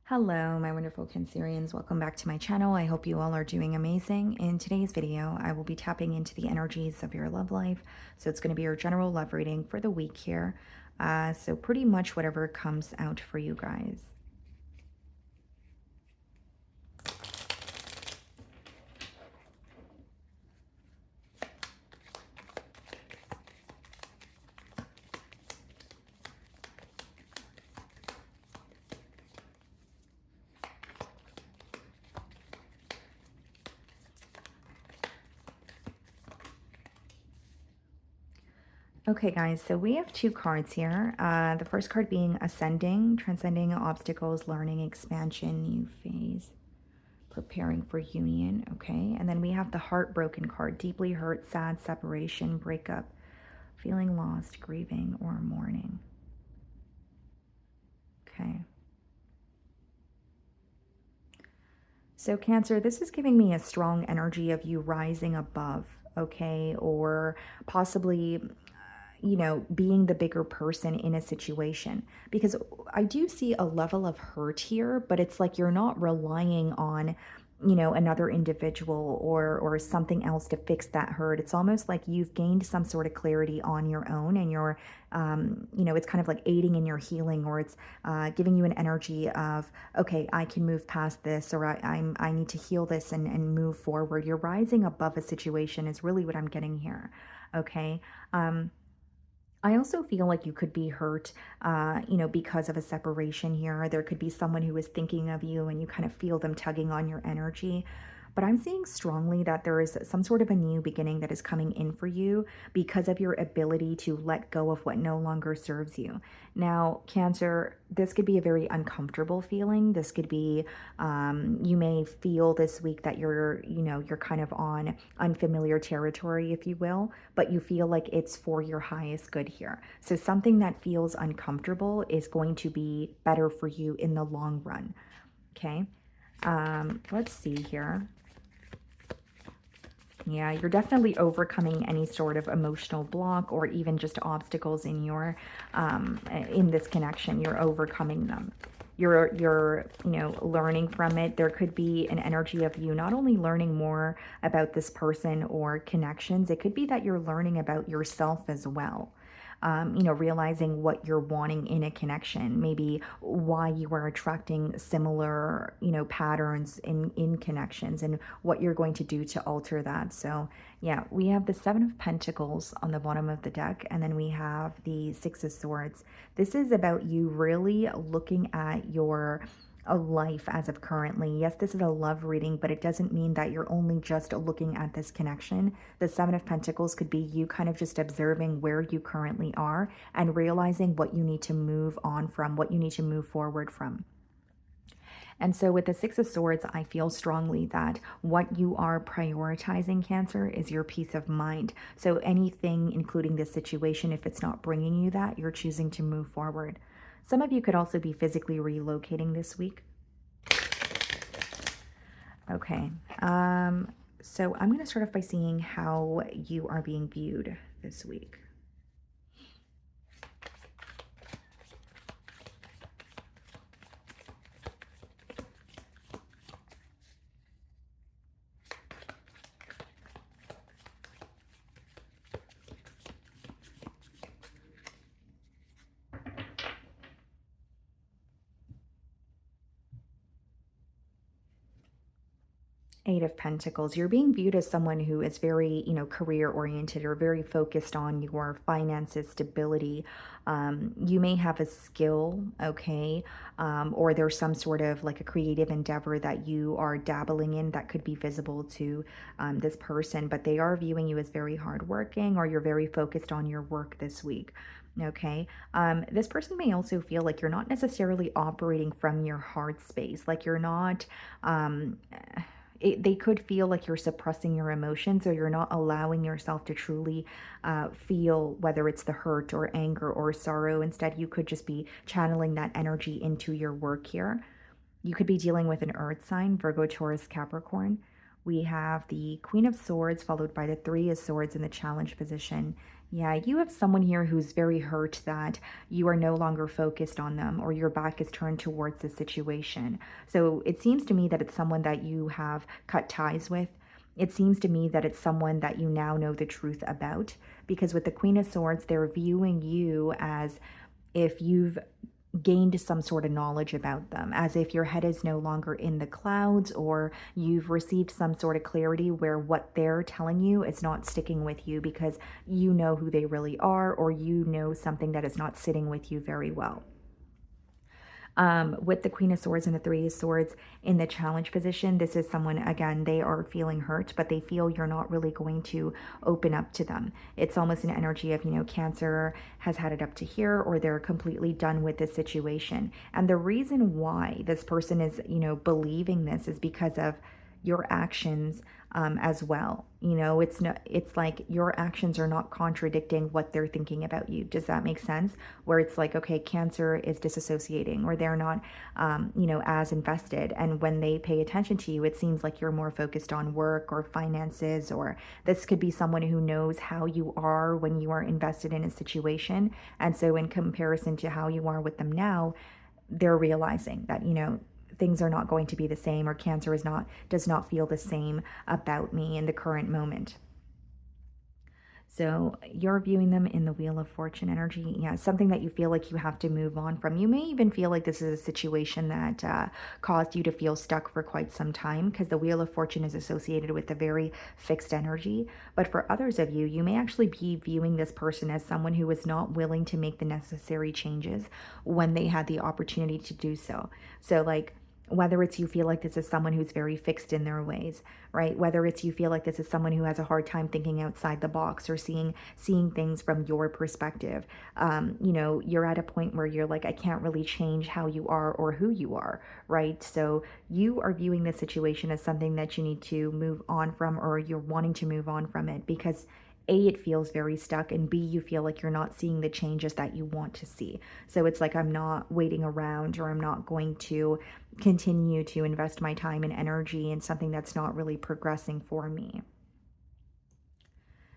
Hello, my wonderful Cancerians. Welcome back to my channel. I hope you all are doing amazing. In today's video, I will be tapping into the energies of your love life. So it's going to be your general love reading for the week here. So pretty much whatever comes out for you guys. Okay, guys, so we have two cards here. The first card being Ascending, transcending obstacles, learning, expansion, new phase, preparing for union. Okay, and then we have the Heartbroken card, deeply hurt, sad, separation, breakup, feeling lost, grieving, or mourning. Okay. So Cancer, this is giving me a strong energy of you rising above, okay? Or possibly, being the bigger person in a situation. Because I do see a level of hurt here, but it's like you're not relying on, another individual or something else to fix that hurt. It's almost like you've gained some sort of clarity on your own, and you're, it's kind of like aiding in your healing, or it's giving you an energy of, okay, I can move past this, or I need to heal this and move forward. You're rising above a situation is really what I'm getting here. Okay. I also feel like you could be hurt, because of a separation here. There could be someone who is thinking of you and you kind of feel them tugging on your energy. But I'm seeing strongly that there is some sort of a new beginning that is coming in for you because of your ability to let go of what no longer serves you. Now, Cancer, this could be a very uncomfortable feeling. This could be, you may feel this week that you're kind of on unfamiliar territory, if you will, but you feel like it's for your highest good here. So something that feels uncomfortable is going to be better for you in the long run. Okay. Let's see here. Yeah, you're definitely overcoming any sort of emotional block or even just obstacles in your in this connection. You're overcoming them. You're learning from it. There could be an energy of you not only learning more about this person or connections, it could be that you're learning about yourself as well. Realizing what you're wanting in a connection, maybe why you are attracting similar, patterns in connections and what you're going to do to alter that. So yeah, we have the Seven of Pentacles on the bottom of the deck, and then we have the Six of Swords. This is about you really looking at your a life as of currently. Yes, this is a love reading, but it doesn't mean that you're only just looking at this connection. The Seven of Pentacles could be you kind of just observing where you currently are and realizing what you need to move on from, what you need to move forward from. And so with the Six of Swords, I feel strongly that what you are prioritizing, Cancer, is your peace of mind. So anything, including this situation, if it's not bringing you that, you're choosing to move forward. Some of you could also be physically relocating this week. Okay. So I'm going to start off by seeing how you are being viewed this week. Eight of Pentacles, you're being viewed as someone who is very, career oriented or very focused on your finances, stability. You may have a skill, okay, or there's some sort of like a creative endeavor that you are dabbling in that could be visible to this person, but they are viewing you as very hardworking, or you're very focused on your work this week. Okay. This person may also feel like you're not necessarily operating from your heart space, like you're not. They could feel like you're suppressing your emotions, or you're not allowing yourself to truly feel, whether it's the hurt or anger or sorrow. Instead, you could just be channeling that energy into your work here. You could be dealing with an earth sign, Virgo, Taurus, Capricorn. We have the Queen of Swords followed by the Three of Swords in the challenge position. Yeah, you have someone here who's very hurt that you are no longer focused on them or your back is turned towards the situation. So it seems to me that it's someone that you have cut ties with. It seems to me that it's someone that you now know the truth about, because with the Queen of Swords, they're viewing you as if you've gained some sort of knowledge about them, as if your head is no longer in the clouds, or you've received some sort of clarity where what they're telling you is not sticking with you because you know who they really are, or you know something that is not sitting with you very well. With the Queen of Swords and the Three of Swords in the challenge position, this is someone, again, they are feeling hurt, but they feel you're not really going to open up to them. It's almost an energy of, Cancer has had it up to here, or they're completely done with this situation. And the reason why this person is, believing this is because of your actions as well. It's no, it's like your actions are not contradicting what they're thinking about you. Does that make sense? Where it's like, okay, Cancer is disassociating, or they're not, as invested. And when they pay attention to you, it seems like you're more focused on work or finances, or this could be someone who knows how you are when you are invested in a situation. And so, in comparison to how you are with them now, they're realizing that, things are not going to be the same, or Cancer is not does not feel the same about me in the current moment. So you're viewing them in the Wheel of Fortune energy. Yeah, something that you feel like you have to move on from. You may even feel like this is a situation that caused you to feel stuck for quite some time, because the Wheel of Fortune is associated with a very fixed energy. But for others of you, you may actually be viewing this person as someone who is not willing to make the necessary changes when they had the opportunity to do so. So, like, whether it's you feel like this is someone who's very fixed in their ways, right? Whether it's you feel like this is someone who has a hard time thinking outside the box, or seeing things from your perspective. You're at a point where you're like, I can't really change how you are or who you are, right? So you are viewing this situation as something that you need to move on from, or you're wanting to move on from it because A, it feels very stuck, and B, you feel like you're not seeing the changes that you want to see. So it's like, I'm not waiting around, or I'm not going to continue to invest my time and energy in something that's not really progressing for me.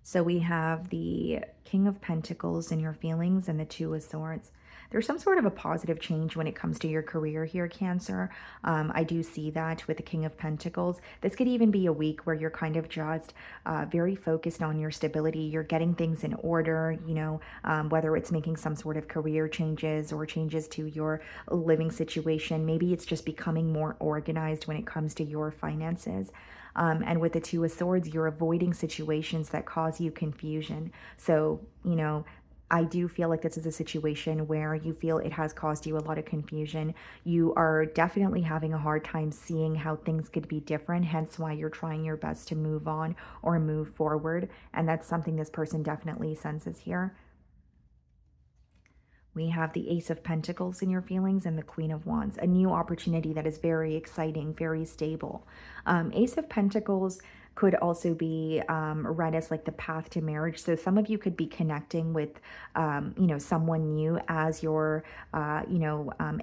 So we have the King of Pentacles in your feelings and the Two of Swords. There's some sort of a positive change when it comes to your career here, Cancer. I do see that with the King of Pentacles. This could even be a week where you're kind of just very focused on your stability. You're getting things in order, whether it's making some sort of career changes or changes to your living situation. Maybe it's just becoming more organized when it comes to your finances. And with the Two of Swords, you're avoiding situations that cause you confusion. So, I do feel like this is a situation where you feel it has caused you a lot of confusion. You are definitely having a hard time seeing how things could be different, hence why you're trying your best to move on or move forward. And that's something this person definitely senses here. We have the Ace of Pentacles in your feelings and the Queen of Wands, a new opportunity that is very exciting, very stable. Ace of Pentacles could also be read as like the path to marriage. So some of you could be connecting with, someone new as you're,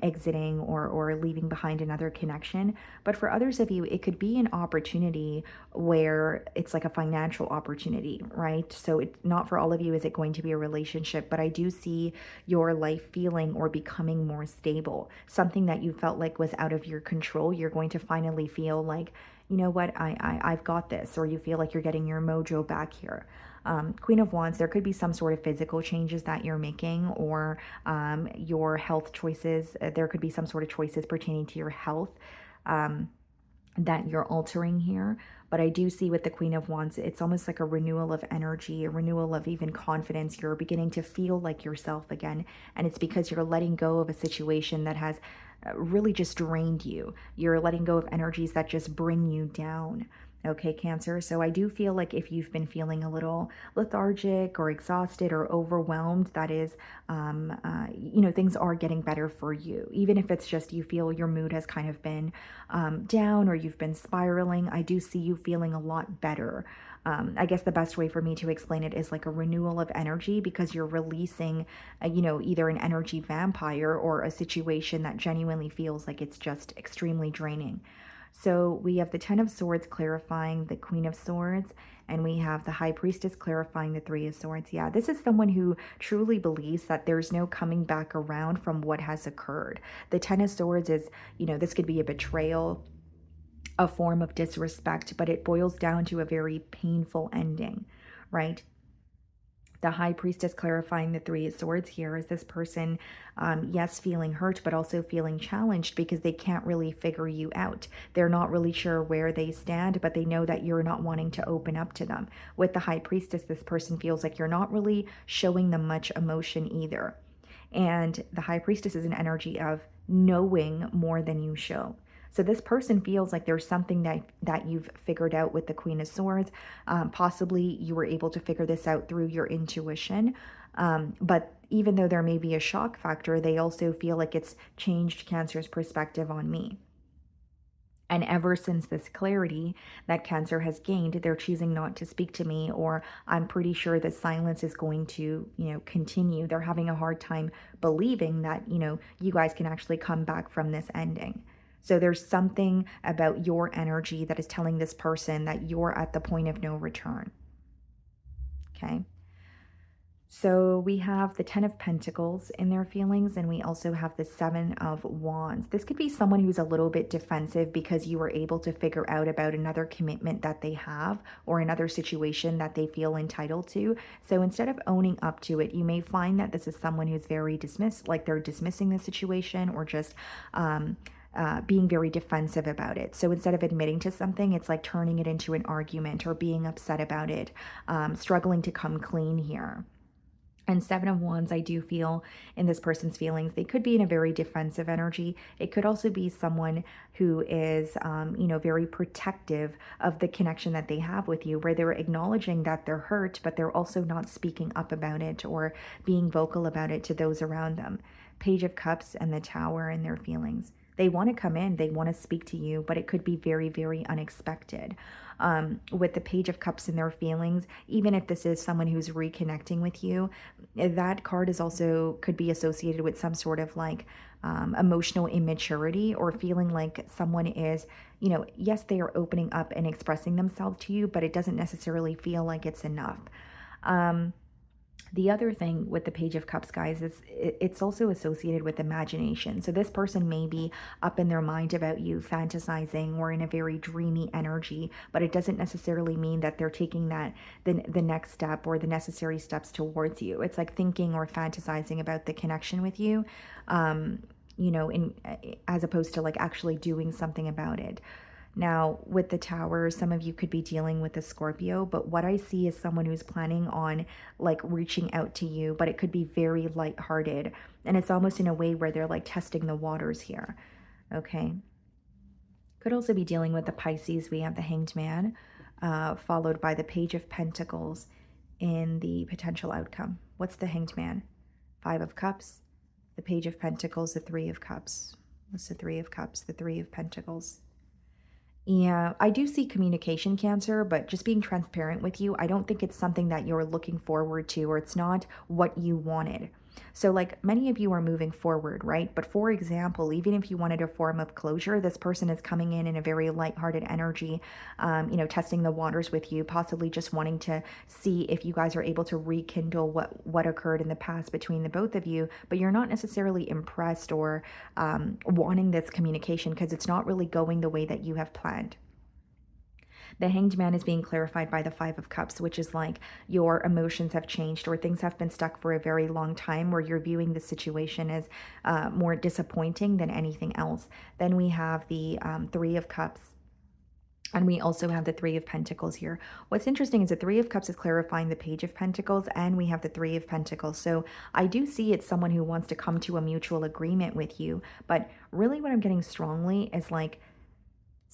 exiting or leaving behind another connection. But for others of you, it could be an opportunity where it's like a financial opportunity, right? So not for all of you is it going to be a relationship, but I do see your life feeling or becoming more stable. Something that you felt like was out of your control, you're going to finally feel like, you know what, I've got this, or you feel like you're getting your mojo back here. Queen of Wands, there could be some sort of physical changes that you're making, or your health choices. There could be some sort of choices pertaining to your health that you're altering here. But I do see with the Queen of Wands, it's almost like a renewal of energy, a renewal of even confidence. You're beginning to feel like yourself again. And it's because you're letting go of a situation that has really just drained you. You're letting go of energies that just bring you down. Okay, Cancer. So I do feel like if you've been feeling a little lethargic or exhausted or overwhelmed, that is, things are getting better for you. Even if it's just you feel your mood has kind of been down, or you've been spiraling, I do see you feeling a lot better. I guess the best way for me to explain it is like a renewal of energy, because you're releasing, either an energy vampire or a situation that genuinely feels like it's just extremely draining. So we have the Ten of Swords clarifying the Queen of Swords, and we have the High Priestess clarifying the Three of Swords. Yeah, this is someone who truly believes that there's no coming back around from what has occurred. The Ten of Swords is, this could be a betrayal, a form of disrespect, but it boils down to a very painful ending, right? The High Priestess clarifying the Three of Swords here is this person, yes, feeling hurt, but also feeling challenged because they can't really figure you out. They're not really sure where they stand, but they know that you're not wanting to open up to them. With the High Priestess, this person feels like you're not really showing them much emotion either. And the High Priestess is an energy of knowing more than you show. So this person feels like there's something that you've figured out with the Queen of Swords. Possibly you were able to figure this out through your intuition. But even though there may be a shock factor, they also feel like it's changed Cancer's perspective on me. And ever since this clarity that Cancer has gained, they're choosing not to speak to me, or I'm pretty sure the silence is going to, continue. They're having a hard time believing that, you guys can actually come back from this ending. So there's something about your energy that is telling this person that you're at the point of no return. Okay. So we have the Ten of Pentacles in their feelings, and we also have the Seven of Wands. This could be someone who's a little bit defensive because you were able to figure out about another commitment that they have or another situation that they feel entitled to. So instead of owning up to it, you may find that this is someone who's very dismissed, like they're dismissing the situation or just being very defensive about it. So instead of admitting to something, it's like turning it into an argument or being upset about it, struggling to come clean here. And Seven of Wands, I do feel in this person's feelings, they could be in a very defensive energy. It could also be someone who is, very protective of the connection that they have with you, where they're acknowledging that they're hurt, but they're also not speaking up about it or being vocal about it to those around them. Page of Cups and the Tower in their feelings. They want to come in, they want to speak to you, but it could be very, very unexpected. With the Page of Cups in their feelings, even if this is someone who's reconnecting with you, that card is also could be associated with some sort of like emotional immaturity or feeling like someone is, yes, they are opening up and expressing themselves to you, but it doesn't necessarily feel like it's enough. The other thing with the Page of Cups, guys, is it's also associated with imagination. So this person may be up in their mind about you, fantasizing or in a very dreamy energy, but it doesn't necessarily mean that they're taking the next step or the necessary steps towards you. It's like thinking or fantasizing about the connection with you, as opposed to like actually doing something about it. Now, with the Tower, some of you could be dealing with a Scorpio, but what I see is someone who's planning on like reaching out to you, but it could be very lighthearted. And it's almost in a way where they're like testing the waters here. Okay. Could also be dealing with the Pisces. We have the Hanged Man, followed by the Page of Pentacles in the potential outcome. What's the Hanged Man? Five of Cups, the Page of Pentacles, the Three of Cups. What's the Three of Cups? The Three of Pentacles. Yeah, I do see communication, Cancer, but just being transparent with you, I don't think it's something that you're looking forward to, or it's not what you wanted. So like many of you are moving forward, right? But for example, even if you wanted a form of closure, this person is coming in a very lighthearted energy, testing the waters with you, possibly just wanting to see if you guys are able to rekindle what occurred in the past between the both of you, but you're not necessarily impressed or wanting this communication because it's not really going the way that you have planned. The Hanged Man is being clarified by the Five of Cups, which is like your emotions have changed or things have been stuck for a very long time where you're viewing the situation as more disappointing than anything else. Then we have the Three of Cups. And we also have the Three of Pentacles here. What's interesting is the Three of Cups is clarifying the Page of Pentacles, and we have the Three of Pentacles. So I do see it's someone who wants to come to a mutual agreement with you. But really what I'm getting strongly is like,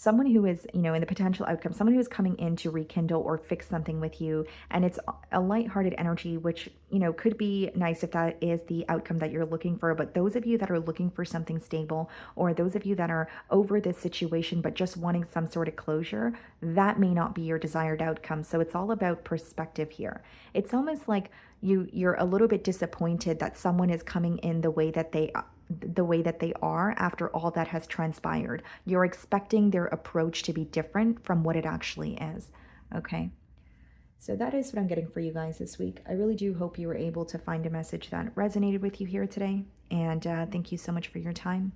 someone who is, in the potential outcome, someone who is coming in to rekindle or fix something with you. And it's a lighthearted energy, which, could be nice if that is the outcome that you're looking for. But those of you that are looking for something stable, or those of you that are over this situation, but just wanting some sort of closure, that may not be your desired outcome. So it's all about perspective here. It's almost like you're a little bit disappointed that someone is coming in the way that they the way that they are after all that has transpired. You're expecting their approach to be different from what it actually is. Okay. So that is what I'm getting for you guys this week. I really do hope you were able to find a message that resonated with you here today. And thank you so much for your time.